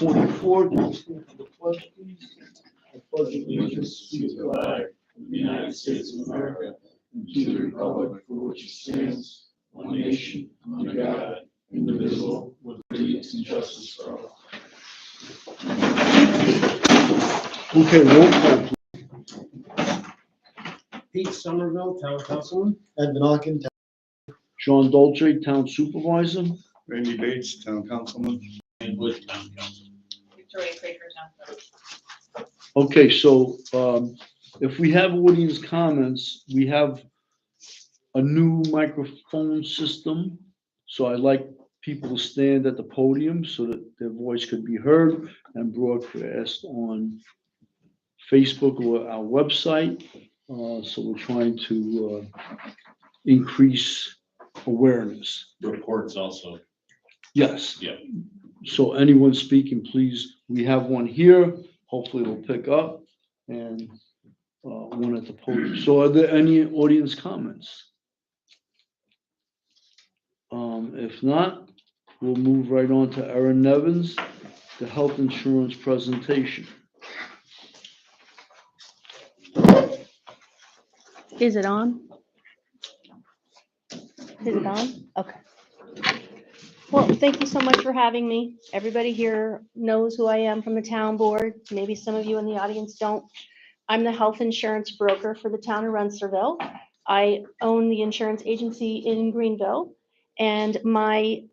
2024. Can you stand for the pledge, please? I pledge Allegiance to the flag of the United States of America and to the republic for which it stands, one nation, under God, indivisible, with liberty and justice for all. Okay, roll call, please. Pete Somerville, Town Councilman. Ed Vanalken, John Dolce, Town Supervisor. Randy Bates, Town Councilman. And with town council. Victoria Craker, Town Clerk. Okay, so if we have audience comments, we have a new microphone system. So I'd like people to stand at the podium so that their voice could be heard and broadcast on Facebook or our website. So we're trying to increase awareness. Reports also. Yes. Yeah. So anyone speaking, please, we have one here. Hopefully it'll pick up, and one at the podium. So are there any audience comments? If not, we'll move right on to Erin Nevins, the health insurance presentation. Is it on? Is it on? Okay. Well, thank you so much for having me. Everybody here knows who I am from the town board. Maybe some of you in the audience don't. I'm the health insurance broker for the town of Rensselaerville. I own the insurance agency in Greenville, and my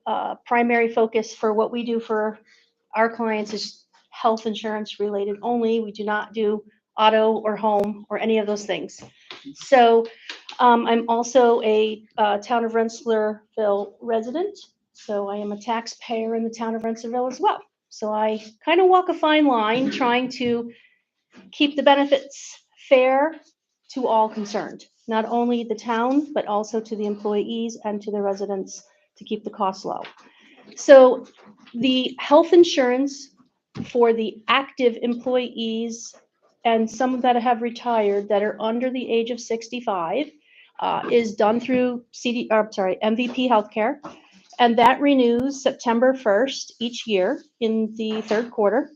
primary focus for what we do for our clients is health insurance related only. We do not do auto or home or any of those things. So I'm also a town of Rensselaerville resident. So I am a taxpayer in the town of Rensselaerville as well. So I kind of walk a fine line trying to keep the benefits fair to all concerned, not only the town, but also to the employees and to the residents to keep the costs low. So the health insurance for the active employees and some that have retired that are under the age of 65 is done through MVP Healthcare. And that renews September 1st each year in the third quarter.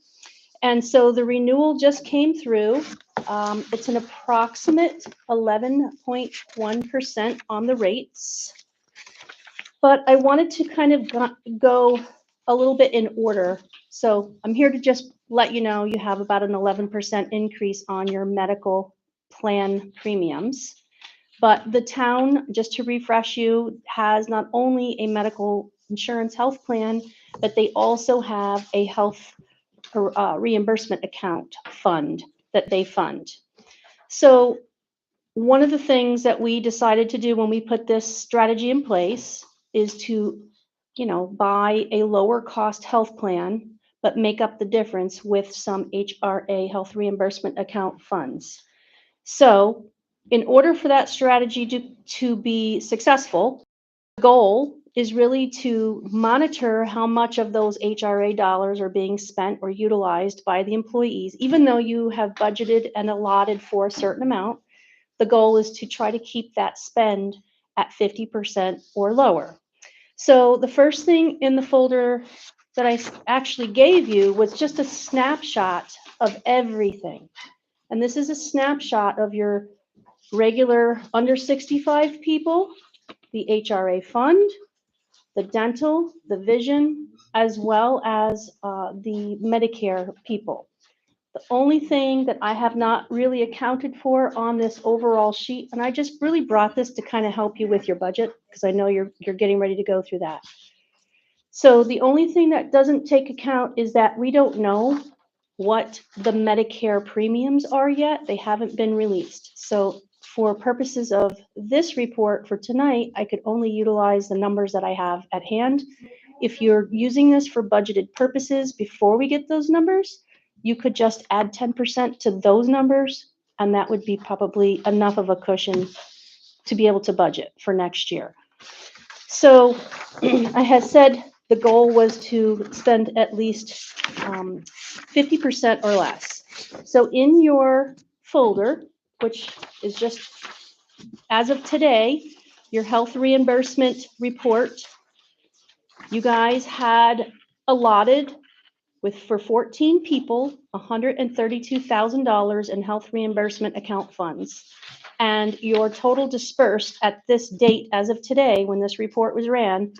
And so the renewal just came through. It's an approximate 11.1% on the rates. But I wanted to kind of go a little bit in order. So I'm here to just let you know you have about an 11% increase on your medical plan premiums. But the town, just to refresh you, has not only a medical insurance health plan, but they also have a health reimbursement account fund that they fund. So one of the things that we decided to do when we put this strategy in place is to, buy a lower cost health plan, but make up the difference with some HRA health reimbursement account funds. So in order for that strategy to be successful, the goal is really to monitor how much of those HRA dollars are being spent or utilized by the employees. Even though you have budgeted and allotted for a certain amount, the goal is to try to keep that spend at 50% or lower. So the first thing in the folder that I actually gave you was just a snapshot of everything. And this is a snapshot of your regular under 65 people, the HRA fund, the dental, the vision, as well as the Medicare people. The only thing that I have not really accounted for on this overall sheet, and I just really brought this to kind of help you with your budget, because I know you're getting ready to go through that. So the only thing that doesn't take account is that we don't know what the Medicare premiums are yet. They haven't been released. So for purposes of this report for tonight, I could only utilize the numbers that I have at hand. If you're using this for budgeted purposes before we get those numbers, you could just add 10% to those numbers, and that would be probably enough of a cushion to be able to budget for next year. So I had said the goal was to spend at least 50% or less. So in your folder, which is just as of today, your health reimbursement report, you guys had allotted with, for 14 people, $132,000 in health reimbursement account funds. And your total dispersed at this date, as of today, when this report was ran,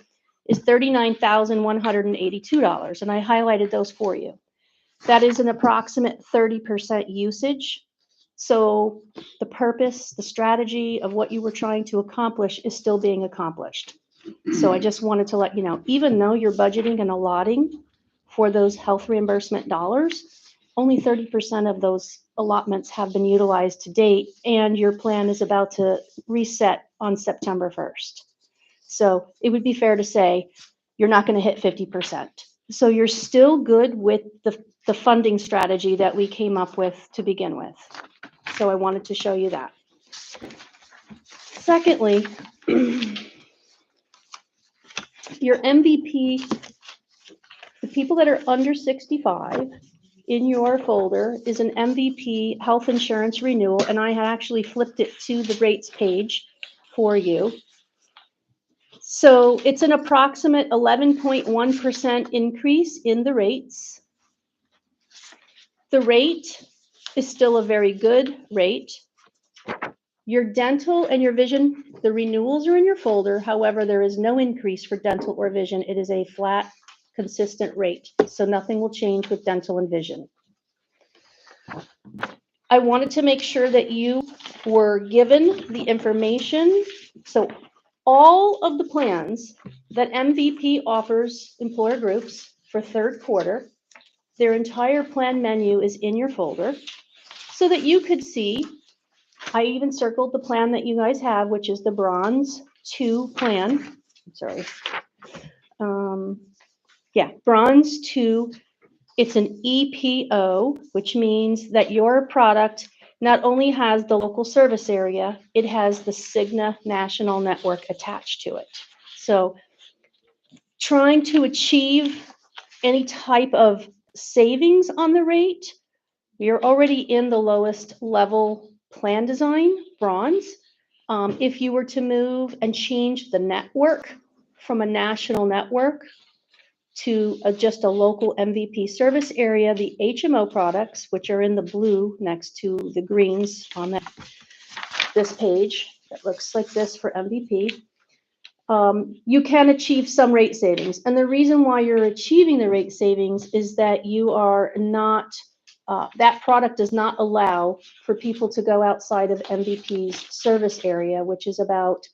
is $39,182. And I highlighted those for you. That is an approximate 30% usage. So the purpose, the strategy of what you were trying to accomplish is still being accomplished. So I just wanted to let you know, even though you're budgeting and allotting for those health reimbursement dollars, only 30% of those allotments have been utilized to date, and your plan is about to reset on September 1st. So it would be fair to say you're not going to hit 50%. So you're still good with the funding strategy that we came up with to begin with. So I wanted to show you that. Secondly, your MVP, the people that are under 65 in your folder is an MVP health insurance renewal, and I had actually flipped it to the rates page for you. So it's an approximate 11.1% increase in the rates. The rate is still a very good rate. Your dental and your vision, the renewals are in your folder. However, there is no increase for dental or vision. It is a flat, consistent rate. So nothing will change with dental and vision. I wanted to make sure that you were given the information. So all of the plans that MVP offers employer groups for third quarter, their entire plan menu is in your folder so that you could see. I even circled the plan that you guys have, which is the Bronze 2 plan. I'm sorry. Bronze 2. It's an EPO, which means that your product not only has the local service area, it has the Cigna national network attached to it. So trying to achieve any type of savings on the rate, you're already in the lowest level plan design, Bronze. If you were to move and change the network from a national network to just a local MVP service area, the HMO products, which are in the blue next to the greens on this page, that looks like this for MVP, you can achieve some rate savings. And the reason why you're achieving the rate savings is that you are not, that product does not allow for people to go outside of MVP's service area, which is about,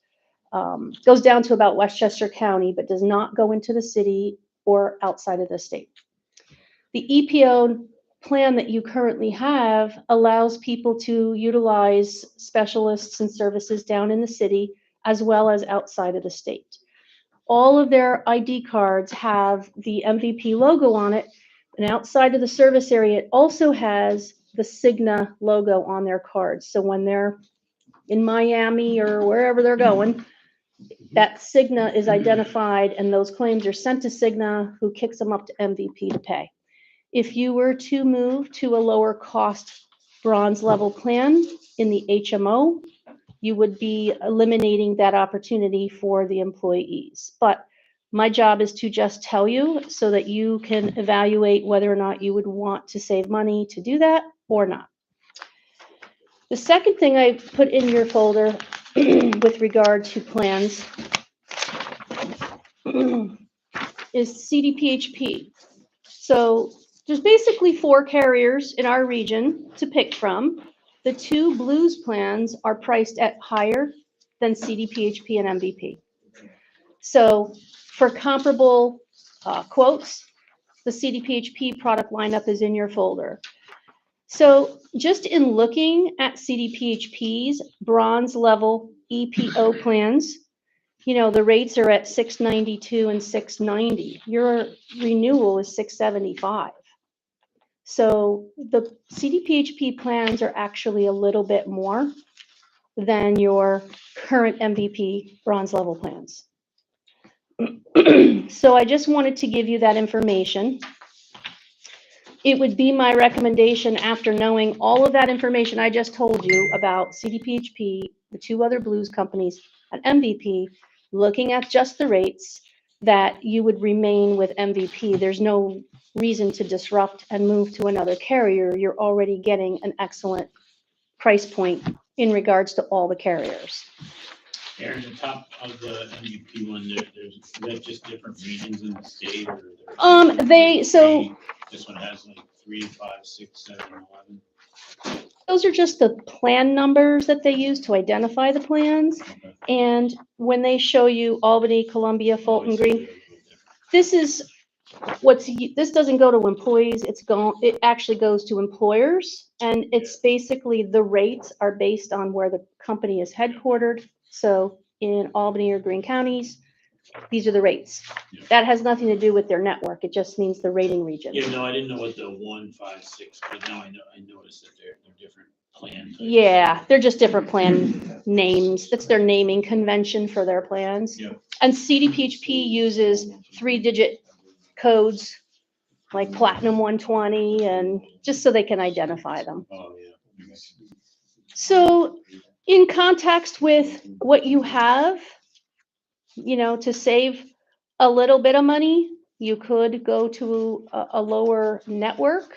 goes down to about Westchester County, but does not go into the city or outside of the state. The EPO plan that you currently have allows people to utilize specialists and services down in the city as well as outside of the state. All of their ID cards have the MVP logo on it, and outside of the service area, it also has the Cigna logo on their cards. So when they're in Miami or wherever they're going, that Cigna is identified and those claims are sent to Cigna, who kicks them up to MVP to pay. If you were to move to a lower cost Bronze level plan in the HMO, you would be eliminating that opportunity for the employees. But my job is to just tell you so that you can evaluate whether or not you would want to save money to do that or not. The second thing I put in your folder with regard to plans is CDPHP. So there's basically 4 carriers in our region to pick from. The 2 Blues plans are priced at higher than CDPHP and MVP. So for comparable quotes, the CDPHP product lineup is in your folder. So just in looking at CDPHP's Bronze level EPO plans, you know, the rates are at $692 and $690. Your renewal is $675. So the CDPHP plans are actually a little bit more than your current MVP Bronze level plans. So I just wanted to give you that information. It would be my recommendation, after knowing all of that information I just told you about CDPHP, the 2 other Blues companies, and MVP, looking at just the rates, that you would remain with MVP. There's no reason to disrupt and move to another carrier. You're already getting an excellent price point in regards to all the carriers. Aaron, the top of the MVP one, is that just different regions in the state or? This one has like 3, 5, 6, 7, 11. Those are just the plan numbers that they use to identify the plans. Okay. And when they show you Albany, Columbia, Fulton Green, this doesn't go to employees, it actually goes to employers. And it's basically the rates are based on where the company is headquartered. So in Albany or Greene counties, these are the rates. Yeah. That has nothing to do with their network. It just means the rating region. Yeah, no, I didn't know what the 1, 5, 6, but now I noticed that they're different plans. Yeah, they're just different plan names. That's their naming convention for their plans. Yeah. And CDPHP uses 3-digit codes like Platinum 120 and just so they can identify them. Oh, yeah. So in context with what you have, to save a little bit of money, you could go to a lower network.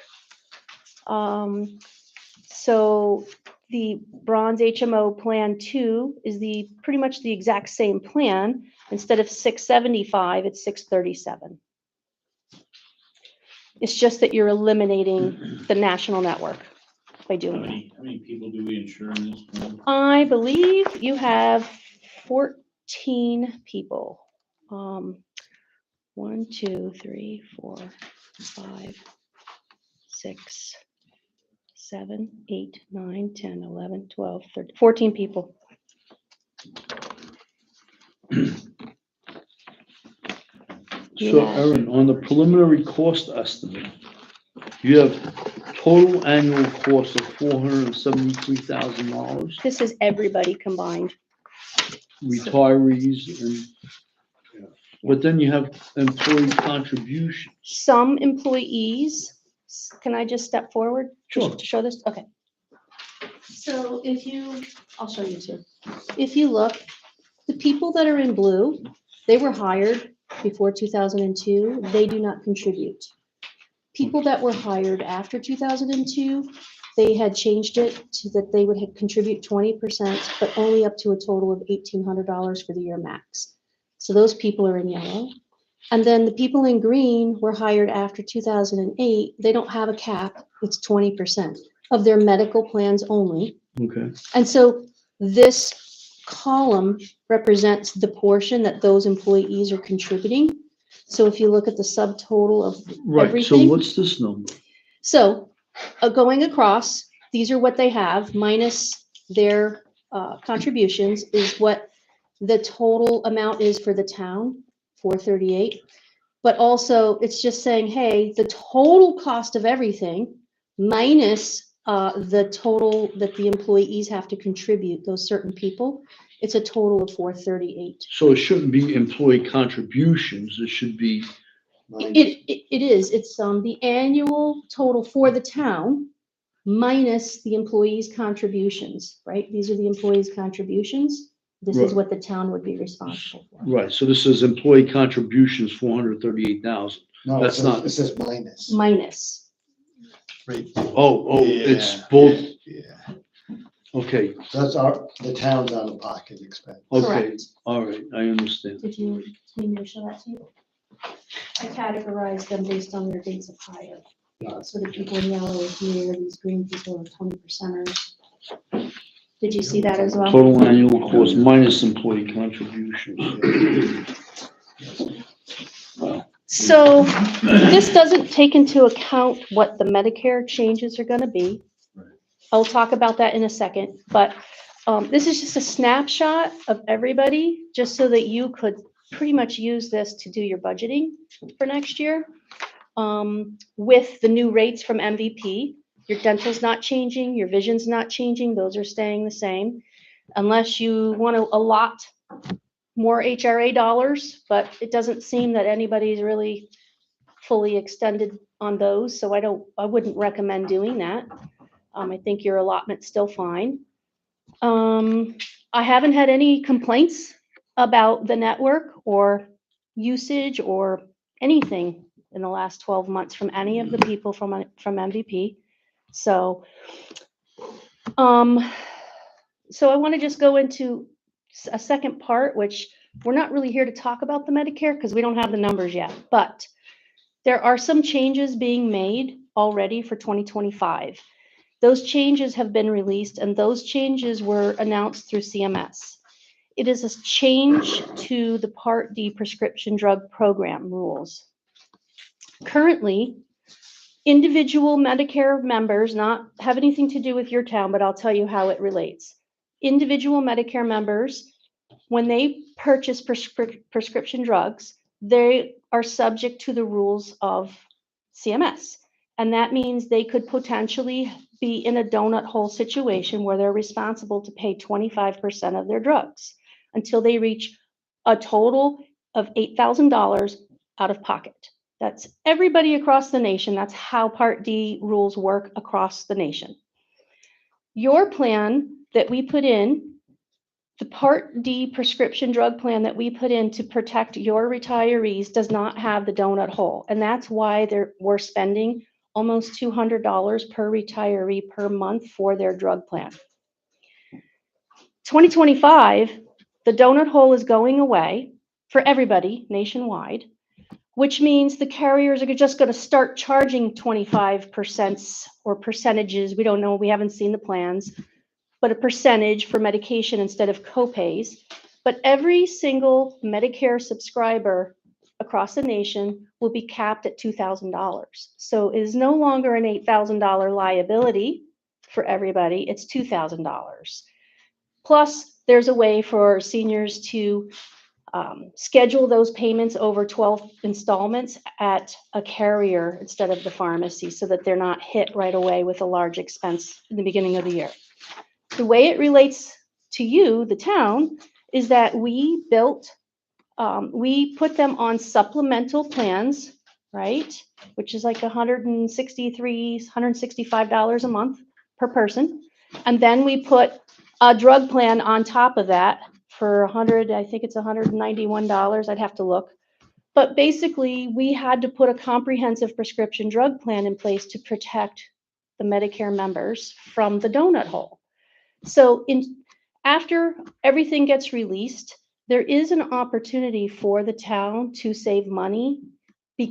So the Bronze HMO Plan 2 is pretty much the exact same plan. Instead of $675, it's $637. It's just that you're eliminating the national network by How doing that. many people do we insure in this plan? I believe you have 14 people. 1, 2, 3, 4, 5, 6, 7, 8, 9, 10, 11, 12, 13, 14 people. So Yeah. Erin, on the preliminary cost estimate, you have total annual cost of $473,000, This is everybody combined. retirees but then you have employee contribution. Some employees, can I just step forward? Sure. To show this? Okay. So I'll show you too. If you look, the people that are in blue, they were hired before 2002, they do not contribute. People that were hired after 2002, they had changed it to that they would contribute 20%, but only up to a total of $1,800 for the year max. So those people are in yellow. And then the people in green were hired after 2008. They don't have a cap. It's 20% of their medical plans only. Okay. And so this column represents the portion that those employees are contributing. So if you look at the subtotal of Right, so everything. what's this number? So going across, these are what they have minus their contributions is what the total amount is for the town, 438. But also it's just saying, hey, the total cost of everything minus the total that the employees have to contribute, those certain people, it's a total of 438. So it shouldn't be employee contributions, it should be, It is, it's the annual total for the town minus the employees' contributions, right? These are the employees' contributions. This is Right. what the town would be responsible for. right, so this is employee contributions, 438,000. No, That's not- it says minus. Minus. Right. Oh, it's Yeah, both, Yeah, okay, that's the town's out of pocket expense. okay, Correct. all right, I understand. Did you need me to show that to you? I categorized them based on their dates of hire. So the people in yellow are here, these green people are 20%ers. Did you see that as well? Total annual cost minus employee contributions. Wow. So this doesn't take into account what the Medicare changes are gonna be. I'll talk about that in a second, but this is just a snapshot of everybody, just so that you could pretty much use this to do your budgeting for next year. With the new rates from MVP, your dental's not changing, your vision's not changing, those are staying the same. Unless you want to allot more HRA dollars, but it doesn't seem that anybody's really fully extended on those, so I wouldn't recommend doing that. I think your allotment's still fine. I haven't had any complaints about the network or usage or anything in the last 12 months from any of the people from MVP. So, so I want to just go into a second part, which we're not really here to talk about the Medicare because we don't have the numbers yet, but there are some changes being made already for 2025. Those changes have been released and those changes were announced through CMS. It is a change to the Part D prescription drug program rules. Currently, individual Medicare members, not have anything to do with your town, but I'll tell you how it relates. Individual Medicare members, when they purchase prescription drugs, they are subject to the rules of CMS. And that means they could potentially be in a donut hole situation where they're responsible to pay 25% of their drugs until they reach a total of $8,000 out of pocket. That's everybody across the nation. That's how Part D rules work across the nation. Your plan that we put in, the Part D prescription drug plan that we put in to protect your retirees does not have the donut hole. And that's why we're spending almost $200 per retiree per month for their drug plan. 2025, the donut hole is going away for everybody nationwide, which means the carriers are just going to start charging 25% or percentages. We don't know. We haven't seen the plans, but a percentage for medication instead of copays. But every single Medicare subscriber across the nation will be capped at $2,000. So it is no longer an $8,000 liability for everybody. It's $2,000. Plus, there's a way for seniors to schedule those payments over 12 installments at a carrier instead of the pharmacy so that they're not hit right away with a large expense in the beginning of the year. The way it relates to you, the town, is that we put them on supplemental plans, right? Which is like $165 a month per person. And then we put a drug plan on top of that for I think it's $191. I'd have to look. But basically, we had to put a comprehensive prescription drug plan in place to protect the Medicare members from the donut hole. So after everything gets released, there is an opportunity for the town to save money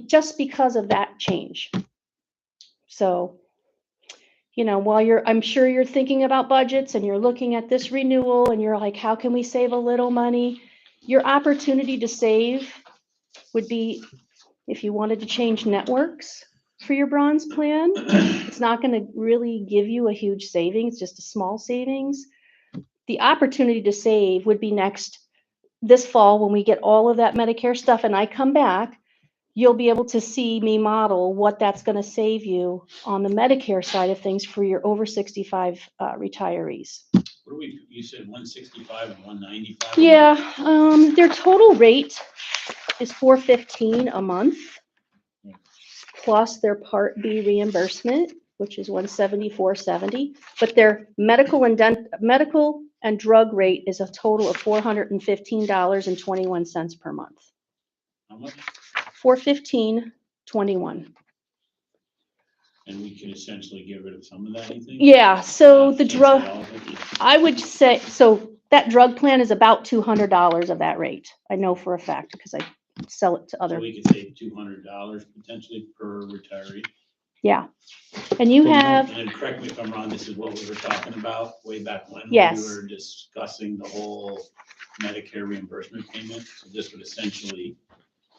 just because of that change. So, you know, I'm sure you're thinking about budgets and you're looking at this renewal and you're like, how can we save a little money? Your opportunity to save would be if you wanted to change networks for your bronze plan. It's not going to really give you a huge savings, just a small savings. The opportunity to save would be this fall when we get all of that Medicare stuff and I come back. You'll be able to see me model what that's going to save you on the Medicare side of things for your over 65 retirees. What do you said 165 and 195? Yeah, their total rate is $415 a month, plus their Part B reimbursement, which is $174.70. But their medical and drug rate is a total of $415.21 per month. How much? $415.21. And we can essentially get rid of some of that, you think? Yeah, so the Can't say drug, all of it. I would say, so that drug plan is about $200 of that rate. I know for a fact because I sell it to So other, we could save $200 potentially per retiree. yeah. And you have, And then correct me if I'm wrong, this is what we were talking about way back when. Yes. We were discussing the whole Medicare reimbursement payment. So this would essentially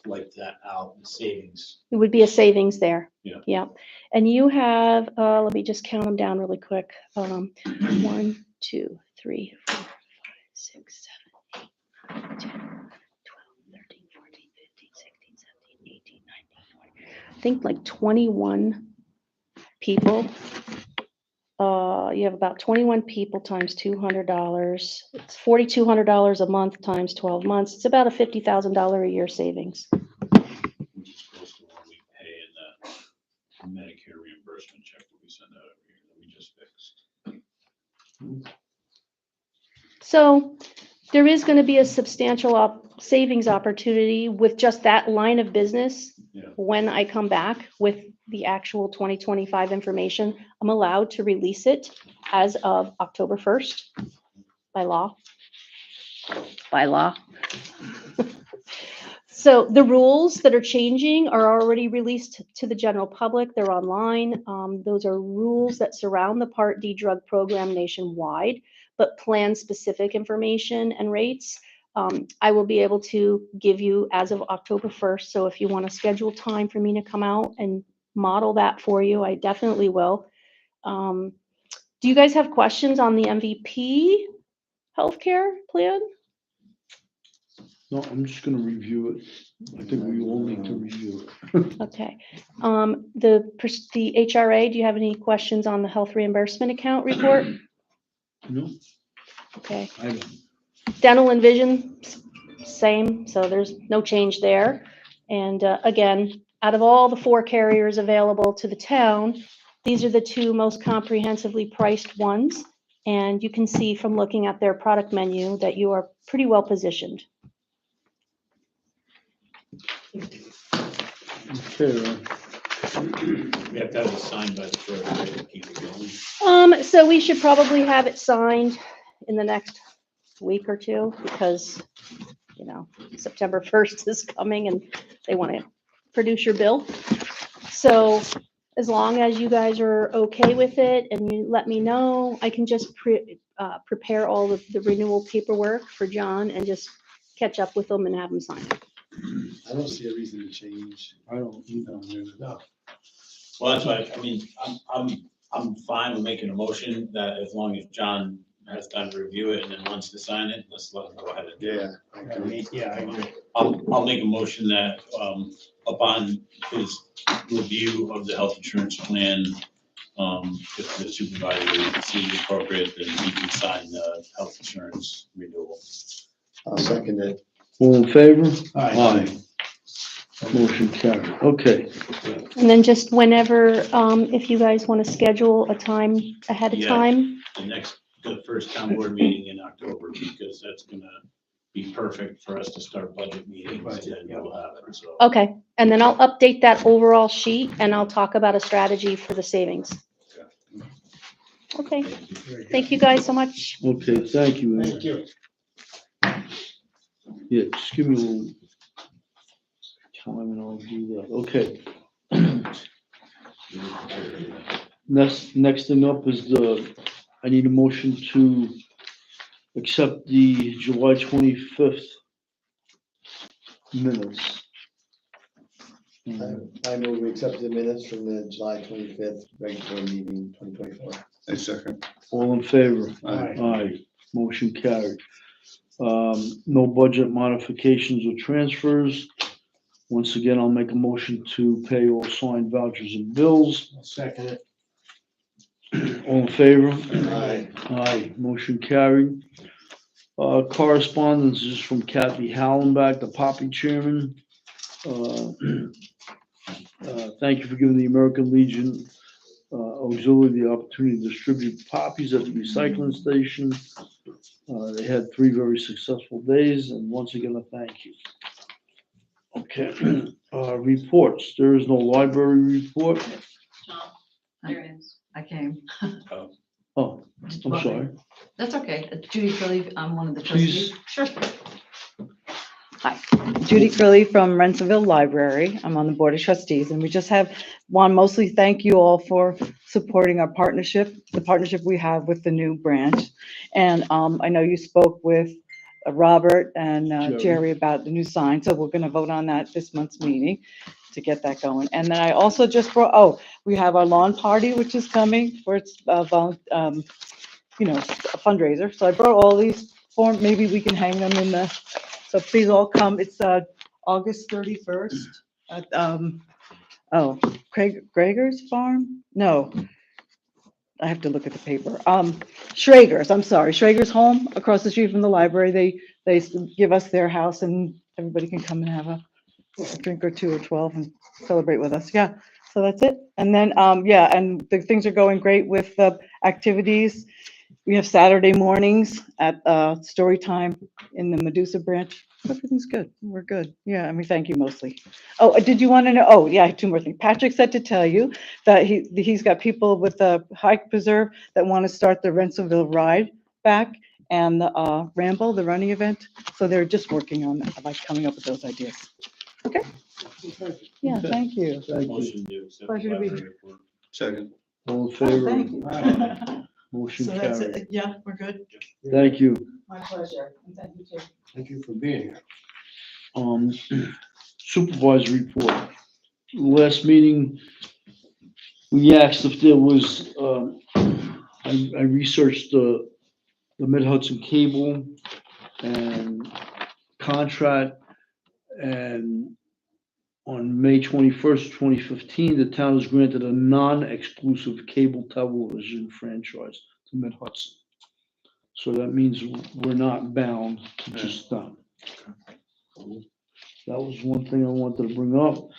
wipe that out, the savings. it would be a savings there. Yeah. Yeah. And you have, let me just count them down really quick. 1, 2, 3, 4, 5, 6, 7, 8, 9, 10, 12, 13, 14, 15, 16, 17, 18, 19, 20. I think like 21 people. You have about 21 people times $200. It's $4,200 a month times 12 months. It's about a $50,000 a year savings. Which is close to what we pay in the Medicare reimbursement check that we send out every year that we just fixed. So there is going to be a substantial savings opportunity with just that line of business. Yeah. When I come back with the actual 2025 information, I'm allowed to release it as of October 1st by law. By law. So the rules that are changing are already released to the general public. They're online. Those are rules that surround the Part D drug program nationwide, but plan-specific information and rates, I will be able to give you as of October 1st. So if you want to schedule time for me to come out and model that for you, I definitely will. Do you guys have questions on the MVP healthcare plan? No, I'm just gonna review it. I think we all need to review it. Okay. The HRA, do you have any questions on the health reimbursement account report? No, Okay. I don't. Dental and vision, same, so there's no change there. And again, out of all the 4 carriers available to the town, these are the 2 most comprehensively priced ones. And you can see from looking at their product menu that you are pretty well positioned. Okay, We have to have it signed by the first, right, to keep it going. So we should probably have it signed in the next week or 2 because, you know, September 1st is coming and they want to produce your bill. So as long as you guys are okay with it and you let me know, I can just prepare all of the renewal paperwork for John and just catch up with them and have him sign it. I don't see a reason to change. I don't, you know. No. Well, that's why, I mean, I'm fine with making a motion that as long as John has time to review it and then wants to sign it, let's let him go ahead and do it. Yeah. I agree. Yeah, I agree. I'll make a motion that, upon his review of the health insurance plan, if the supervisor sees appropriate, then he can sign the health insurance renewal. I'll second it. All in favor? Aye. Motion carried. Okay, And then just whenever, if you guys want to schedule a time ahead of Yeah. time. The first town board meeting in October, because that's gonna be perfect for us to start budget meetings and then we'll have it, so. Okay, and then I'll update that overall sheet and I'll talk about a strategy for the savings. Okay, thank you guys so much. okay, thank you. Ann. Thank you. Yeah, just give me a little time and I'll do that. Okay. Next thing up is I need a motion to accept the July 25th minutes. I move we accept the minutes from the July 25th regular meeting, 2024. I second. All in favor? Aye. Aye, motion carried. No budget modifications or transfers. Once again, I'll make a motion to pay all signed vouchers and bills. I'll second it. All in favor? Aye. Aye, motion carried. Correspondence is from Kathy Hallenbach, the Poppy Chairman. Thank you for giving the American Legion Auxiliary the opportunity to distribute poppies at the recycling station. They had 3 very successful days, and once again, a thank you. Okay, reports. There is no library report. No, there it is. I came. Oh, I'm sorry. That's okay. Judy Curley, I'm one of the Please. trustees. Sure. Hi, Judy Curley from Rensselaerville Library. I'm on the Board of Trustees, and we just want mostly thank you all for supporting our partnership, the partnership we have with the new branch. And I know you spoke with Robert and Jerry about the new sign, so we're gonna vote on that this month's meeting to get that going. And then I also just brought, we have our lawn party, which is coming for its, a fundraiser. So I brought all these forms, maybe we can hang them in so please all come. It's August 31st at, Gregor's Farm? No. I have to look at the paper. Schrager's, I'm sorry, Schrager's home across the street from the library. They give us their house and everybody can come and have a drink or 2 or 12 and celebrate with us. Yeah, so that's it. And then, and the things are going great with the activities. We have Saturday mornings at story time in the Medusa branch Everything's good. We're good. Yeah, and we thank you mostly. Oh, did you want to know? Oh, yeah, two more things. Patrick said to tell you that he's got people with the Hike Preserve that want to start the Rensselaerville Ride back and the Ramble, the running event. So they're just working on like coming up with those ideas. Okay? Yeah, Okay. thank you. Thank you. Motion to accept Pleasure to be library here. report. Second. All in Oh, favor? thank you. Motion So that's carried. it. Yeah, we're good. Thank you. My pleasure. And thank you too. Thank you for being here. Supervisory report. Last meeting, we asked if there was, I researched the Mid Hudson Cable and contract, and on May 21st, 2015, the town was granted a non-exclusive cable television franchise to Mid Hudson. So that means we're not bound to just them. That was one thing I wanted to bring up.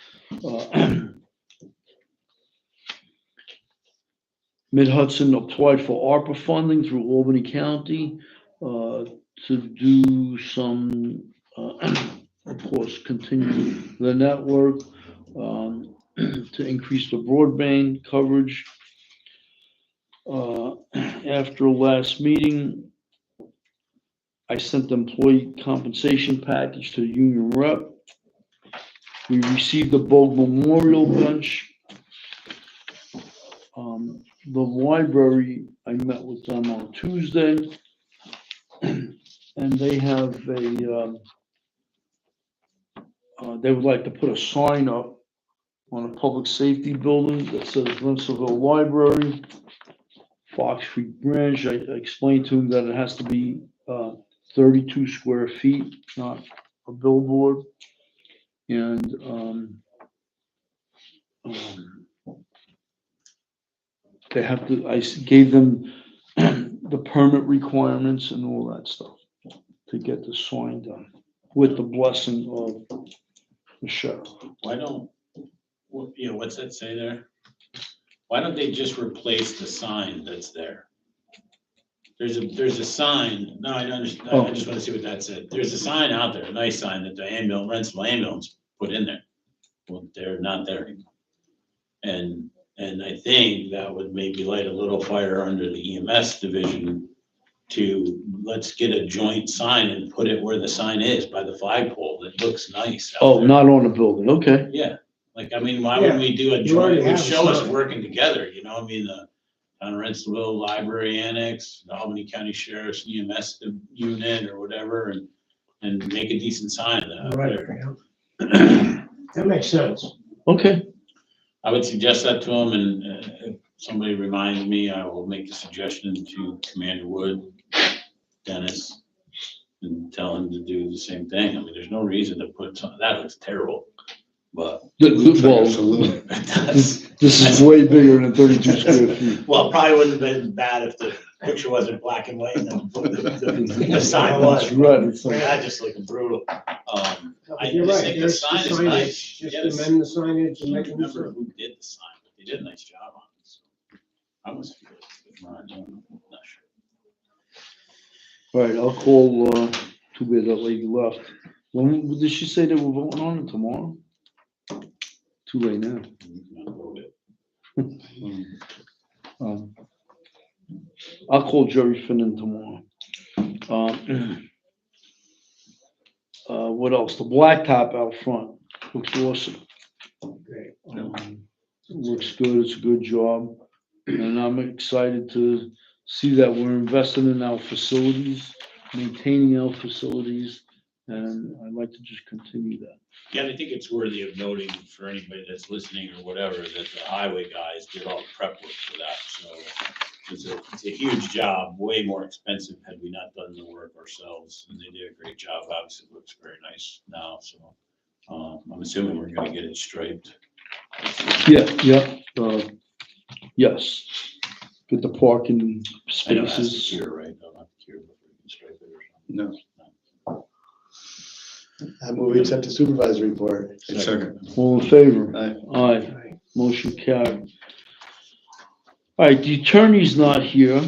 Mid Hudson applied for ARPA funding through Albany County to do some, of course, continue the network, to increase the broadband coverage. After last meeting, I sent the employee compensation package to the union rep. We received the Bogue Memorial Bench. The library, I met with them on Tuesday. And they have a, they would like to put a sign up on a public safety building that says Rensselaerville Library, Fox Creek Branch. I explained to them that it has to be 32 square feet, not a billboard. And they have to, I gave them the permit requirements and all that stuff to get the sign done with the blessing of the sheriff. Why don't, what's that say there? Why don't they just replace the sign that's there? There's a sign, no, I understand, I just wanna see what that said. There's a sign out there, a nice sign that the Rensselaer ambulance put in there. Well, they're not there anymore. And I think that would maybe light a little fire under the EMS division to, let's get a joint sign and put it where the sign is, by the flagpole, that looks nice out Oh, there. not on the building, okay. Yeah, like, I mean, why wouldn't we do a You already joint, it would have a show us sign. working together, I mean, the town of Rensselaerville Library Annex, the Albany County Sheriff's EMS unit or whatever, and make a decent sign of that out Right, there. yeah. That makes sense. Okay, I would suggest that to them, and if somebody reminds me, I will make the suggestion to Commander Wood, Dennis, and tell him to do the same thing. I mean, there's no reason to put something, that looks terrible, but well, it does. this is way bigger than 32 square feet. Well, probably wouldn't have been bad if the picture wasn't black and white and the sign was. That's right, it's like, That just looking brutal. I You're just right, think the there's sign is signage. nice. Just Yes. amend the signage and I make don't it look remember who did the sign, but they did a nice job on it. So I was, I'm not sure. all right, I'll call, too bad that lady left. When did she say they were voting on it, tomorrow? Too late now. I'll call Jerry Finnan tomorrow. What else? The blacktop out front looks awesome. Great. Looks good, it's a good job, and I'm excited to see that we're investing in our facilities, maintaining our facilities, and I'd like to just continue that. Yeah, and I think it's worthy of noting for anybody that's listening or whatever, that the highway guys did all the prep work for that, so it's a huge job, way more expensive had we not done the work ourselves, and they did a great job. Obviously, it looks very nice now, so I'm assuming we're gonna get it striped. Yeah, yes, get the parking I know that's the spaces. cure, right? No, not the cure, but we can stripe it or something. No. I move we accept the supervisory report. Second. All in favor? Aye. Aye, motion carried. All right, the attorney's not here.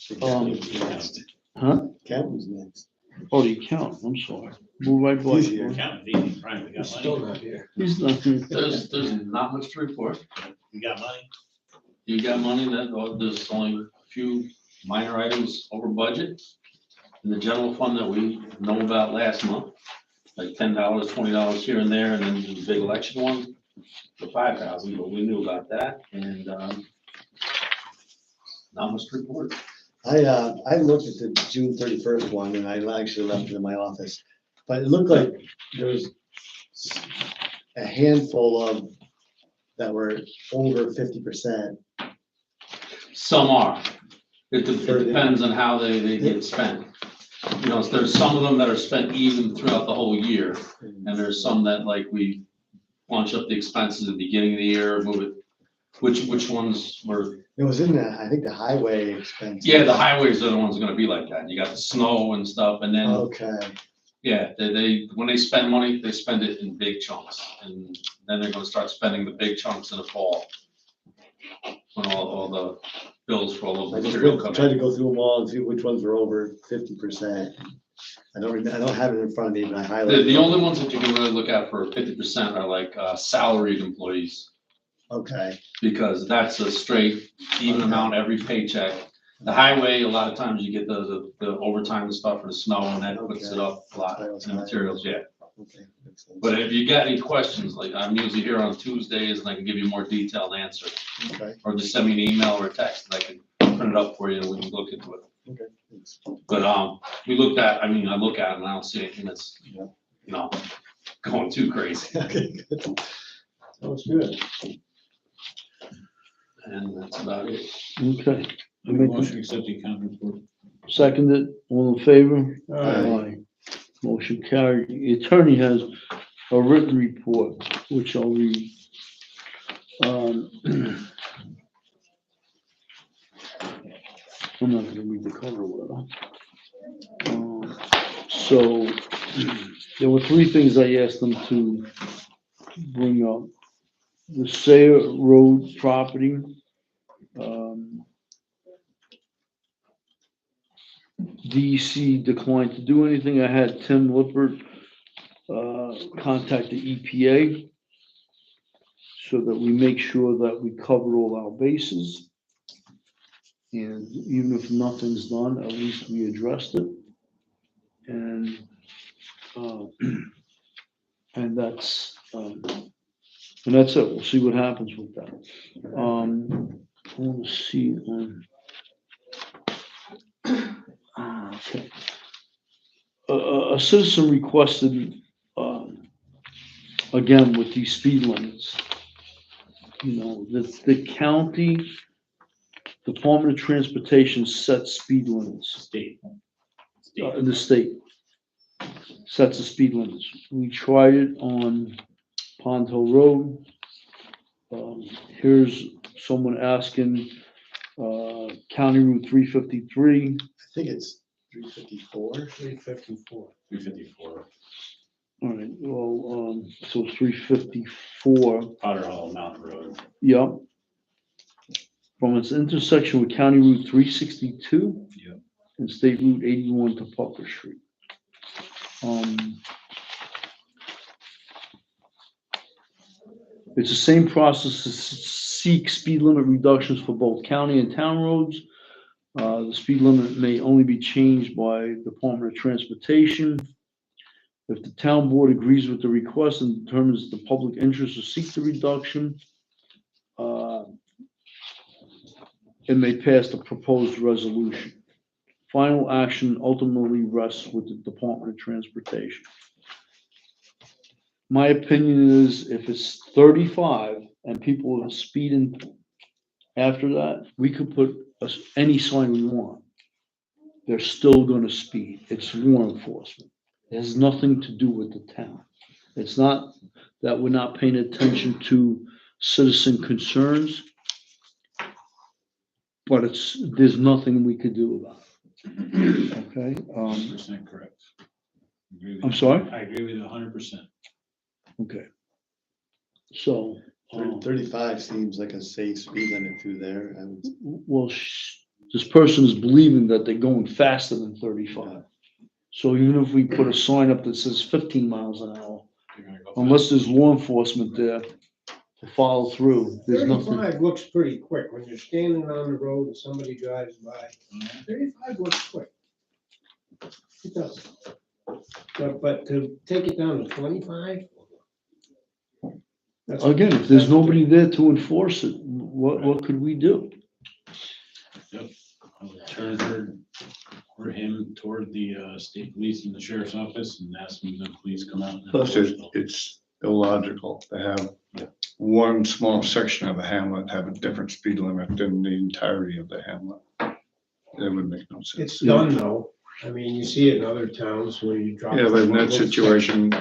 Cat was next. Huh? Cat was next. Oh, the accountant, I'm sorry. Move right by He's you. here. Accountant, easy, Brian, we got He's still money. not here. He's not. There's not much to report. We got money. You got money, there's only a few minor items over budget. In the general fund that we know about last month, like $10, $20 here and there, and then the big election one for 5,000, but we knew about that, and, not much to report. I looked at the June 31st one and I actually left it in my office. But it looked like there was a handful of that were over 50%. Some are. It depends on how they get spent. You know, there's some of them that are spent even throughout the whole year, and there's some that like we bunch up the expenses at the beginning of the year, move it. Which ones were? It was in the, I think the highway expense. Yeah, the highways are the ones that are gonna be like that. You got the snow and stuff, and then, Okay, yeah, when they spend money, they spend it in big chunks. And then they're gonna start spending the big chunks in the fall. When all the bills for all I the just material come tried to in. go through them all and see which ones were over 50%. I don't have it in front of me, but I highlighted. The only ones that you can really look at for 50% are like salaried employees, Okay, because that's a straight even amount every paycheck. The highway, a lot of times you get the overtime and stuff for the snow, and that puts it up a lot, the materials, yeah. okay. Makes sense. But if you got any questions, like I'm usually here on Tuesdays and I can give you a more detailed answer, Okay, or just send me an email or a text and I can print it up for you and we can look into it. okay. Thanks. But, I look at it and I don't see anything that's, Yeah. you know, going too crazy. Okay, good. That was good. And that's about it. Okay. I Make make motion to accept the accounting report. seconded, all in favor? Aye. Motion carried. The attorney has a written report, which I'll read. I'm not gonna read the cover letter. So there were three things I asked them to bring up. The Sayer Road property. DEC declined to do anything. I had Tim Lippert contact the EPA so that we make sure that we cover all our bases. And even if nothing's done, at least we addressed it. And and that's it. We'll see what happens with that. I want to see okay. A citizen requested, again, with these speed limits, you know, the county Department of Transportation sets speed limits. State. The state sets the speed limits. We tried it on Pond Hill Road. Here's someone asking, County Route 353. I think it's 354. 354. 354, All right, well, so 354, Potter Hall Mountain Road. yep. From its intersection with County Route 362. Yep. And State Route 81 to Parker Street. It's the same process to seek speed limit reductions for both county and town roads. The speed limit may only be changed by Department of Transportation. If the town board agrees with the request and determines the public interest to seek the reduction, it may pass the proposed resolution. Final action ultimately rests with the Department of Transportation. My opinion is if it's 35 and people are speeding after that, we could put any sign we want. They're still gonna speed. It's law enforcement. It has nothing to do with the town. It's not that we're not paying attention to citizen concerns, but there's nothing we could do about it. Okay, 100% correct. Agree with I'm you. sorry? I agree with you 100%. okay. So, 35 seems like a safe speed limit through there. I would- well, this person is believing that they're going faster than 35. So even if we put a sign up that says 15 miles an hour, You're gonna go unless there's law enforcement there to follow through, there's nothing. 35 looks pretty quick when you're standing on the road and somebody drives by. 35 looks quick. It does. But to take it down to 25? that's- Again, if there's nobody there to enforce it, what could we do? I would turn her or him toward the state police and the sheriff's office and ask them to please come out. and Plus, enforce it. it's illogical to have one small section of a hamlet have a different speed limit than the entirety of the hamlet. That would make no sense. It's done though. I mean, you see it in other towns where you drop. Yeah, but in that situation,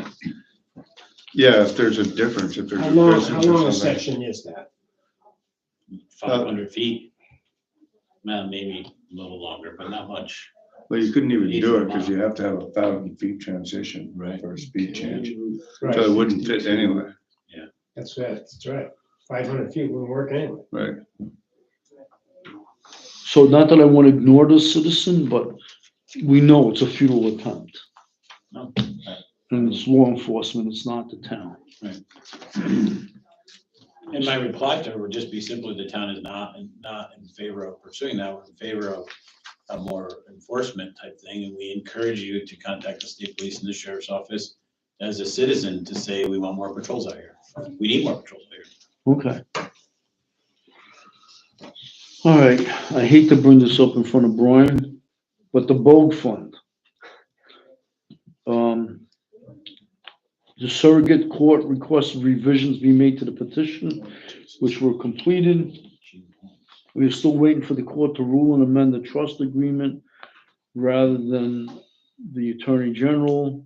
yeah, if there's a difference, if there's How a long, distance how long or a something. section is that? 500 feet. Man, maybe a little longer, but not much. Well, you couldn't even do it because you have to have 1,000 feet transition Right. for a speed change. Right. So it wouldn't fit anyway, That's right. 500 feet wouldn't work anyway. right? So not that I want to ignore the citizen, but we know it's a futile attempt. No. And it's law enforcement, it's not the town. And my reply to her would just be simply, the town is not in favor of pursuing that. We're in favor of a more enforcement type thing. And we encourage you to contact the state police and the sheriff's office as a citizen to say, we want more patrols out here. We need more patrols out here. Okay. All right, I hate to bring this up in front of Brian, but the Bogue Fund. The surrogate court requested revisions be made to the petition, which were completed. We are still waiting for the court to rule and amend the trust agreement rather than the Attorney General.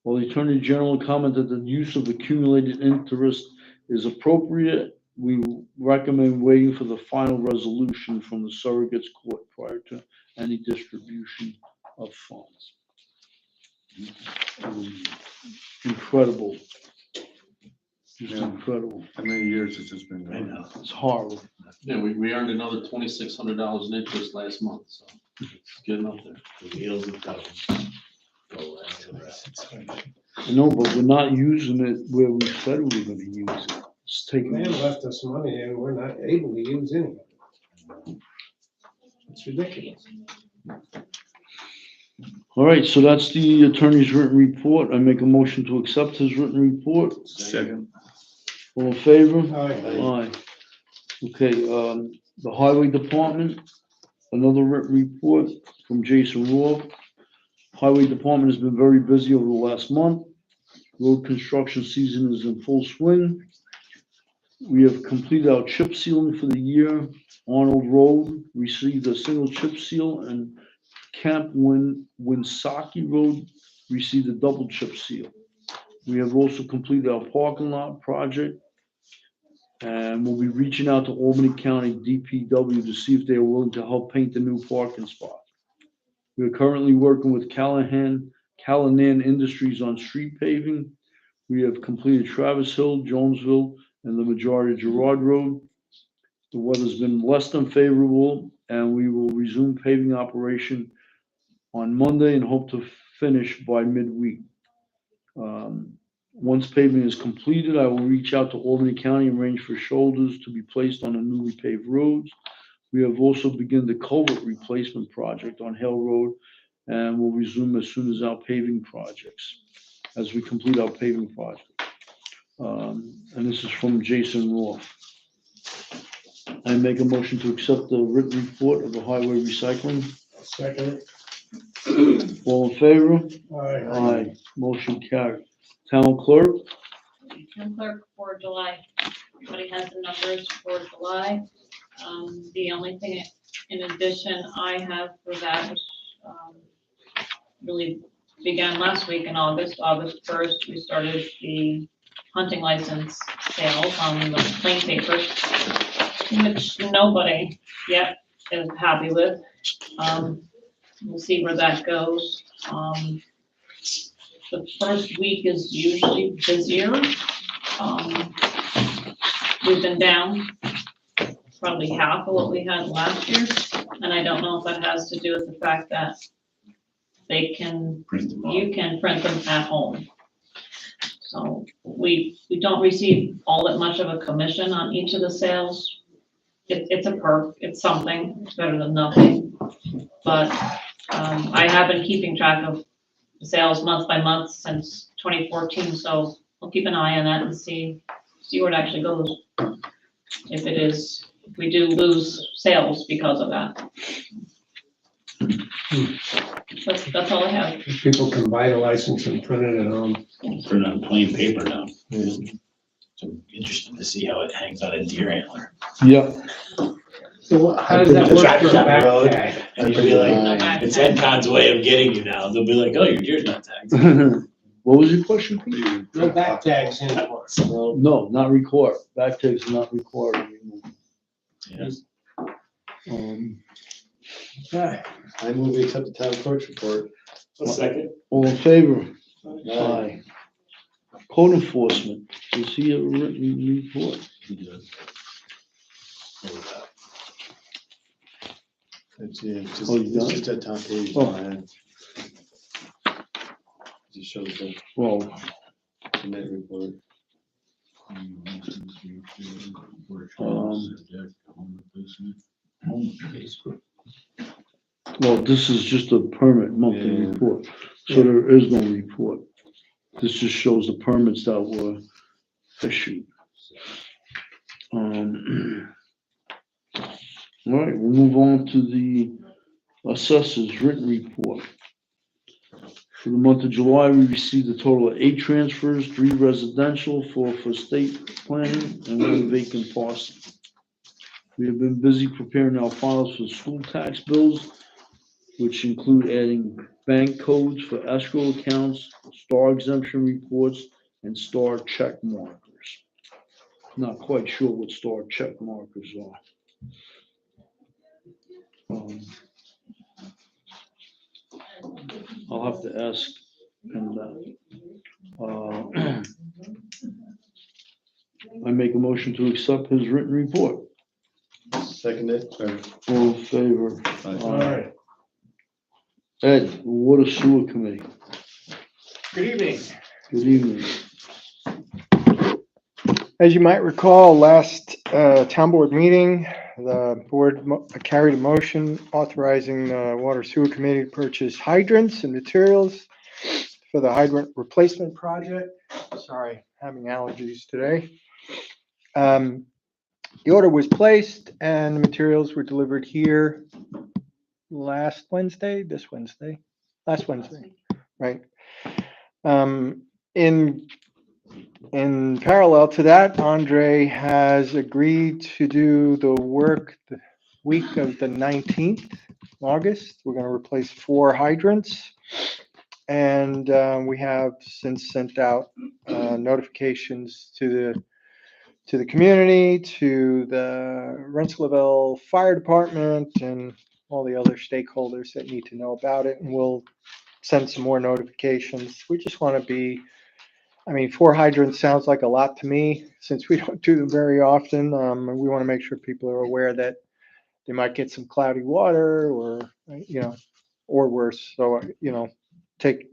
While the Attorney General commented that the use of accumulated interest is appropriate, we recommend waiting for the final resolution from the surrogates court prior to any distribution of funds. Incredible. Just Yeah. incredible. How many years has this been I going? know. It's horrible. Yeah, we earned another $2,600 in interest last month, so it's getting up there. The wheels of government go right to rest. I know, but we're not using it where we said we were gonna use it. It's They taking, have left us money and we're not able to use any of it. It's ridiculous. all right, so that's the attorney's written report. I make a motion to accept his written report. Second. All in favor? Aye. Aye. Okay, the highway department, another written report from Jason Roth. Highway department has been very busy over the last month. Road construction season is in full swing. We have completed our chip sealing for the year. Arnold Road received a single chip seal and Camp Winsaki Road received a double chip seal. We have also completed our parking lot project. And we'll be reaching out to Albany County DPW to see if they are willing to help paint the new parking spot. We are currently working with Callahan Industries on street paving. We have completed Travis Hill, Jonesville, and the majority of Girard Road. The weather's been less than favorable, and we will resume paving operation on Monday and hope to finish by midweek. Once paving is completed, I will reach out to Albany County and arrange for shoulders to be placed on the newly paved roads. We have also begun the culvert replacement project on Hill Road and will resume as soon as our paving projects, as we complete our paving project. And this is from Jason Roth. I make a motion to accept the written report of the highway recycling. Second. All in favor? Aye. Aye. Motion carried. Town clerk? Town clerk for July. Everybody has the numbers for July. The only thing in addition I have for that, which really began last week in August 1st, we started the hunting license sales on the plain paper, which nobody yet is happy with. We'll see where that goes. The first week is usually busier. We've been down probably half of what we had last year, and I don't know if that has to do with the fact that they can, Print them you can print them at home. So we don't receive all that much of a commission on each of the sales. It's a perk, it's something, it's better than nothing. But, I have been keeping track of the sales month by month since 2014, so I'll keep an eye on that and see where it actually goes. If we do lose sales because of that. That's all I have. People can buy the license and print it at home. Print on plain paper now. So interesting to see how it hangs on a deer antler. Yeah, So how does that work for a back tag? And you'll be like, it's EdCon's way of getting you now. They'll be like, oh, your deer's not tagged. what was your question, Pete? No back tags anymore. No, not required. Back tags are not required anymore. Yes. I move we accept the town clerk's report. A second. All in favor? Aye. Aye. Code enforcement, does he have a written report? It's, yeah, it's just, Oh, you it's got just a top page. Oh. Brian. Just shows the Well, net report. well, this is just a permit monthly Yeah. report, so there is no report. This just shows the permits that were issued. All right, we'll move on to the assessor's written report. For the month of July, we received a total of 8 transfers, 3 residential, 4 for estate planning, and 1 vacant parcel. We have been busy preparing our files for school tax bills, which include adding bank codes for escrow accounts, star exemption reports, and star check markers. Not quite sure what star check markers are. I'll have to ask him that. I make a motion to accept his written report. Second it. All in favor? All right. Ed, Water Sewer Committee, Good evening. good evening. As you might recall, last town board meeting, the board carried a motion authorizing the Water Sewer Committee to purchase hydrants and materials for the hydrant replacement project. Sorry, having allergies today. The order was placed and the materials were delivered here last Wednesday, last Wednesday, right? In parallel to that, Andre has agreed to do the work the week of the 19th August. We're going to replace 4 hydrants. And we have since sent out notifications to the community, to the Rensselaerville Fire Department, and all the other stakeholders that need to know about it. And we'll send some more notifications. We just want to be, 4 hydrants sounds like a lot to me, since we don't do them very often. And we want to make sure people are aware that they might get some cloudy water or worse. So, take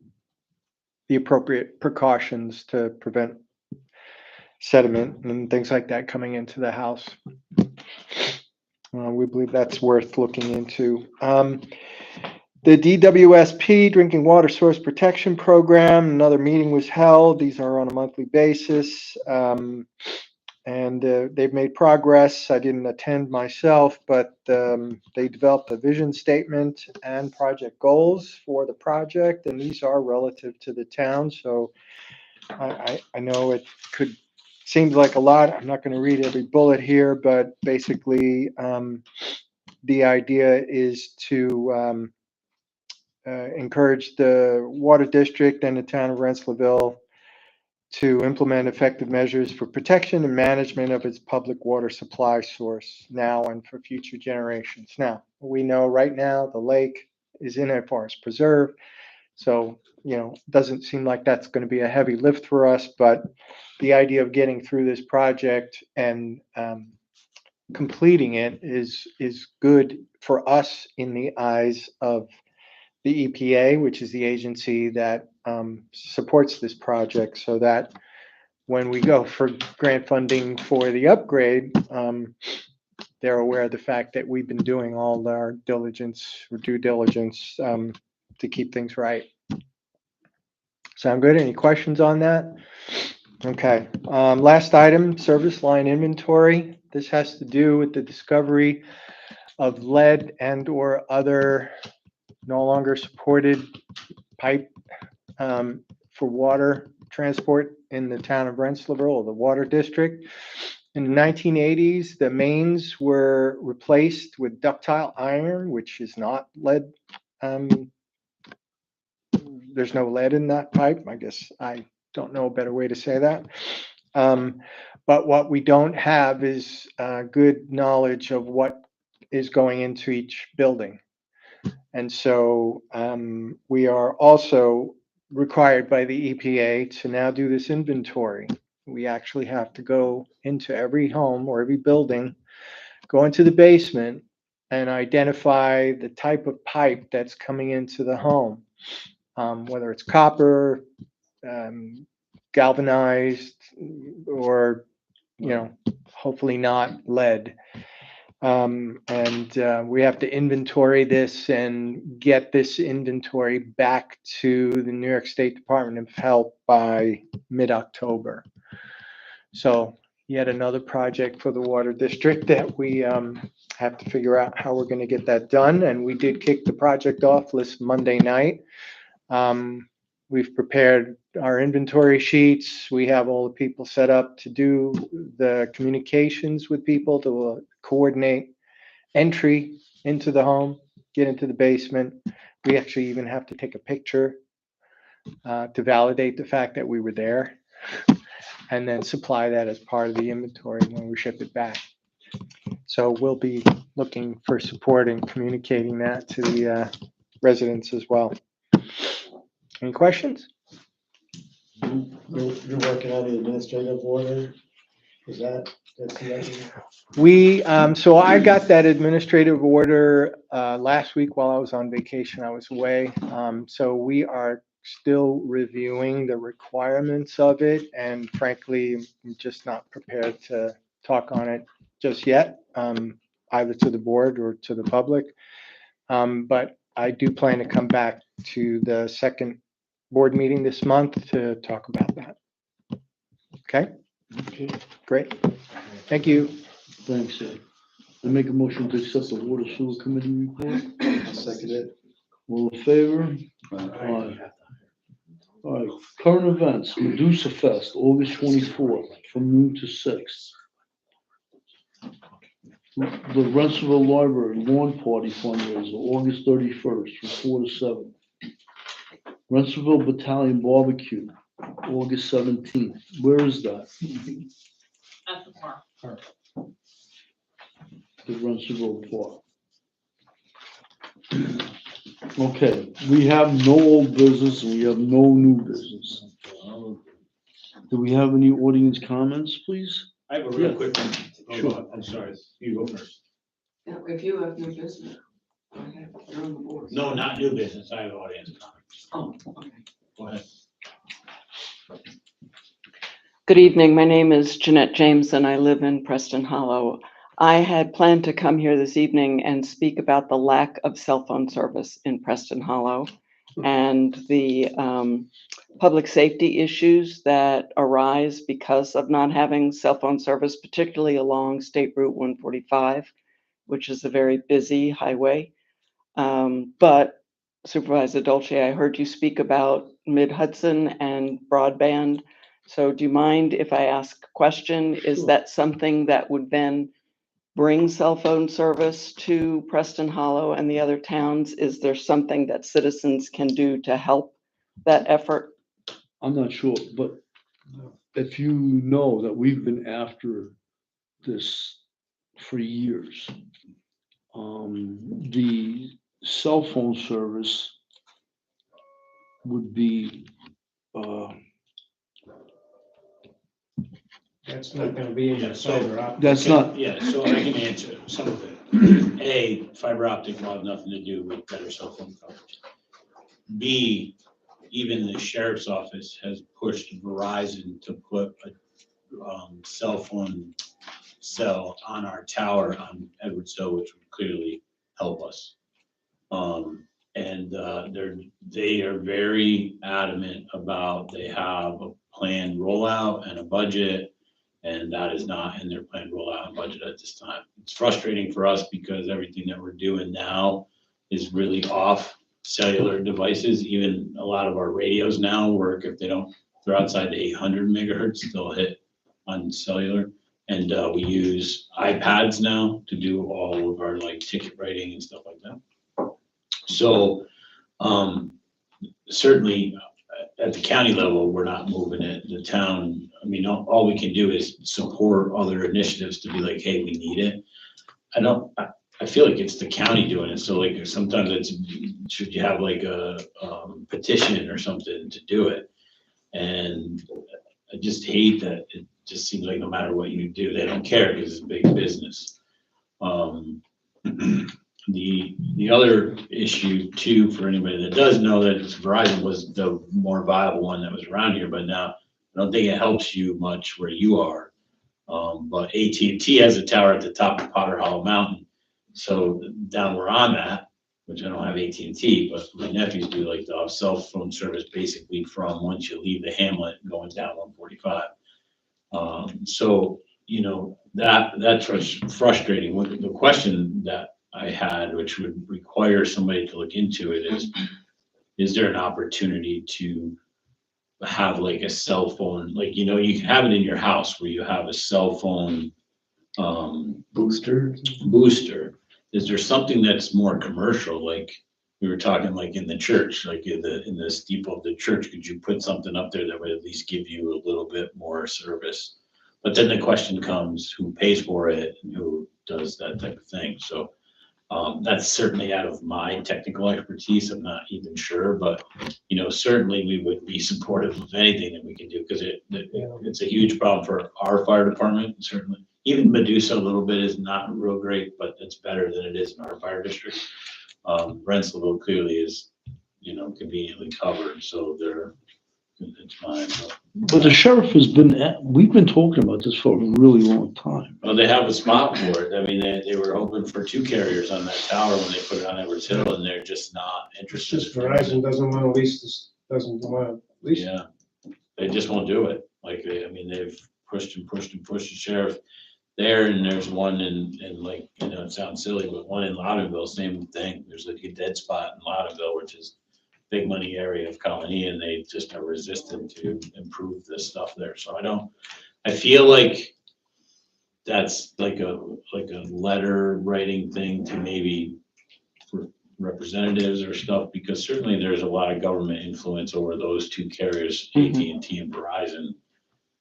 the appropriate precautions to prevent sediment and things like that coming into the house. We believe that's worth looking into. The DWSP, Drinking Water Source Protection Program, another meeting was held. These are on a monthly basis. And they've made progress. I didn't attend myself, but they developed a vision statement and project goals for the project, and these are relative to the town. So I know it seems like a lot. I'm not going to read every bullet here, but basically the idea is to encourage the water district and the town of Rensselaerville to implement effective measures for protection and management of its public water supply source now and for future generations. Now, we know right now the lake is in a forest preserve, so doesn't seem like that's going to be a heavy lift for us, but the idea of getting through this project and completing it is good for us in the eyes of the EPA, which is the agency that supports this project, so that when we go for grant funding for the upgrade, they're aware of the fact that we've been doing all our diligence or due diligence to keep things right. Sound good? Any questions on that? Okay, last item, service line inventory. This has to do with the discovery of lead and or other no longer supported pipe for water transport in the town of Rensselaerville, or the Water District. In the 1980s, the mains were replaced with ductile iron, which is not lead. There's no lead in that pipe. I guess I don't know a better way to say that. But what we don't have is good knowledge of what is going into each building. And so we are also required by the EPA to now do this inventory. We actually have to go into every home or every building, go into the basement and identify the type of pipe that's coming into the home, whether it's copper, galvanized, or, hopefully not lead. We have to inventory this and get this inventory back to the New York State Department of Health by mid-October. So yet another project for the Water District that we have to figure out how we're going to get that done. And we did kick the project off this Monday night. We've prepared our inventory sheets. We have all the people set up to do the communications with people to coordinate entry into the home, get into the basement. We actually even have to take a picture to validate the fact that we were there, and then supply that as part of the inventory when we ship it back. So we'll be looking for support and communicating that to the residents as well. Any questions? You're working on the administrative order? Is that's So I got that administrative order last week while I was on vacation. I was away. So we are still reviewing the requirements of it, and frankly, I'm just not prepared to talk on it just yet, either to the board or to the public. But I do plan to come back to the second board meeting this month to talk about that. Okay, Okay, great. Thank you. thanks, Ed. I make a motion to accept the Water Sewer Committee report. I'll second it. All in favor? Aye. All right, current events, Medusa Fest, August 24th, from noon to 6. The Rensselaerville Library Lawn Party fundraiser, August 31st, from 4 to 7. Rensselaerville Battalion Barbecue, August 17th. Where is that? At the park. The Rensselaerville Park. Okay, we have no old business and we have no new business. Do we have any audience comments, please? I have a real Yeah. quick one. Sure. I'm sorry, you go first. Yeah, if you have new business, go ahead, you're on the board. No, not new business, I have audience comments. Oh, okay. Go ahead. Good evening. My name is Jeanette James and I live in Preston Hollow. I had planned to come here this evening and speak about the lack of cell phone service in Preston Hollow and the public safety issues that arise because of not having cell phone service, particularly along State Route 145, which is a very busy highway. But Supervisor Dolce, I heard you speak about Mid-Hudson and broadband. So do you mind if I ask a question? Is Sure. that something that would then bring cell phone service to Preston Hollow and the other towns? Is there something that citizens can do to help that effort? I'm not sure, but if you know that we've been after this for years, the cell phone service would be, That's not gonna be in the fiber optic. that's not, Yeah, so I can answer some of it. A, fiber optic will have nothing to do with better cell phone coverage. B, even the sheriff's office has pushed Verizon to put a cell phone cell on our tower on Edwardsville, which would clearly help us. They are very adamant about, they have a planned rollout and a budget, and that is not in their planned rollout and budget at this time. It's frustrating for us because everything that we're doing now is really off cellular devices. Even a lot of our radios now work if they're outside the 800 megahertz, they'll hit on cellular. And we use iPads now to do all of our like ticket writing and stuff like that. So certainly at the county level, we're not moving it. The town, I mean, all we can do is support other initiatives to be like, hey, we need it. I feel like it's the county doing it. So like sometimes should you have like a petition or something to do it? And I just hate that it just seems like no matter what you do, they don't care because it's big business. The other issue too, for anybody that does know, that Verizon was the more viable one that was around here, but now I don't think it helps you much where you are. But AT&T has a tower at the top of Potter Hollow Mountain. So down where I'm at, which I don't have AT&T, but my nephews do, like the cell phone service basically from once you leave the hamlet going down 145. So, you know, that's frustrating. The question that I had, which would require somebody to look into it, is there an opportunity to have like a cell phone, like, you know, you can have it in your house where you have a cell phone Booster. Is there something that's more commercial? Like we were talking like in the church, like in the steeple of the church, could you put something up there that would at least give you a little bit more service? But then the question comes, who pays for it and who does that type of thing? So that's certainly out of my technical expertise. I'm not even sure, but you know, certainly we would be supportive of anything that we can do because it's a huge problem for our fire department. Certainly, even Medusa a little bit is not real great, but it's better than it is in our fire district. Rensselaerville clearly is, you know, conveniently covered, so it's fine. But the sheriff we've been talking about this for a really long time. Well, they have a spot for it. I mean, they were hoping for 2 carriers on that tower when they put it on Edwards Hill, and they're just not It's interested. just Verizon doesn't want to lease this, doesn't want to lease. Yeah, they just won't do it. Like, they've pushed the sheriff there, and there's one in like, you know, it sounds silly, but one in Loudonville, same thing. There's like a dead spot in Loudonville, which is big money area of Colony, and they just are resistant to improve this stuff there. So I feel like that's like a letter writing thing to maybe representatives or stuff, because certainly there's a lot of government influence over those 2 carriers, AT&T and Verizon.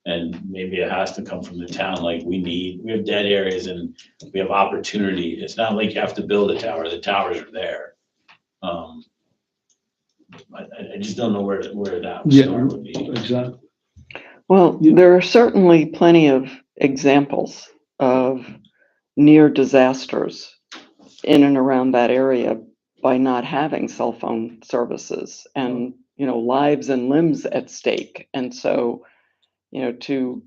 And maybe it has to come from the town, like we have dead areas and we have opportunity. It's not like you have to build a tower, the towers are there. I just don't know where that would be. Exactly. Well, there are certainly plenty of examples of near disasters in and around that area by not having cell phone services and, you know, lives and limbs at stake. And so, you know, to